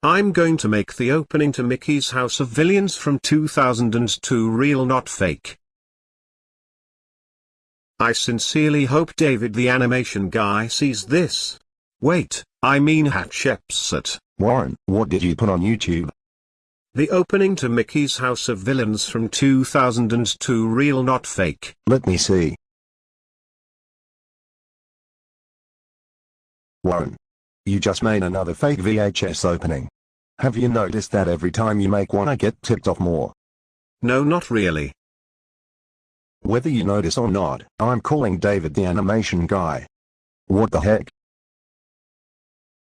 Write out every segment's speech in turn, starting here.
I'm going to make the opening to Mickey's House of Villains from 2002 real, not fake. I sincerely hope David the animation guy sees this. Wait, I mean Hatshepsut. Warren, what did you put on YouTube? The opening to Mickey's House of Villains from 2002 real, not fake. Let me see. Warren, you just made another fake VHS opening. Have you noticed that every time you make one I get tipped off more? No, not really. Whether you notice or not, I'm calling David the animation guy. What the heck?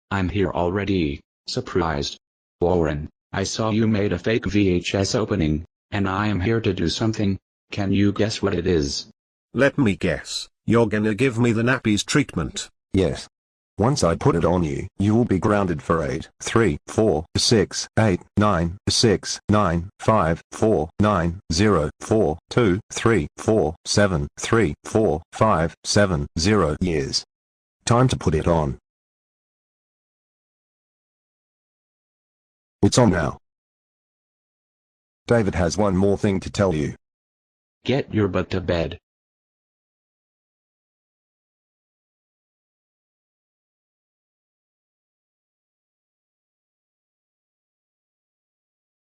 I'm here already, surprised. Warren, I saw you made a fake VHS opening, and I am here to do something. Can you guess what it is? Let me guess, you're gonna give me the nappies treatment. Yes. Once I put it on you, you will be grounded for 8, 3, 4, 6, 8, 9, 6, 9, 5, 4, 9, 0, 4, 2, 3, 4, 7, 3, 4, 5, 7, 0 years. Time to put it on. It's on now. David has one more thing to tell you. Get your butt to bed.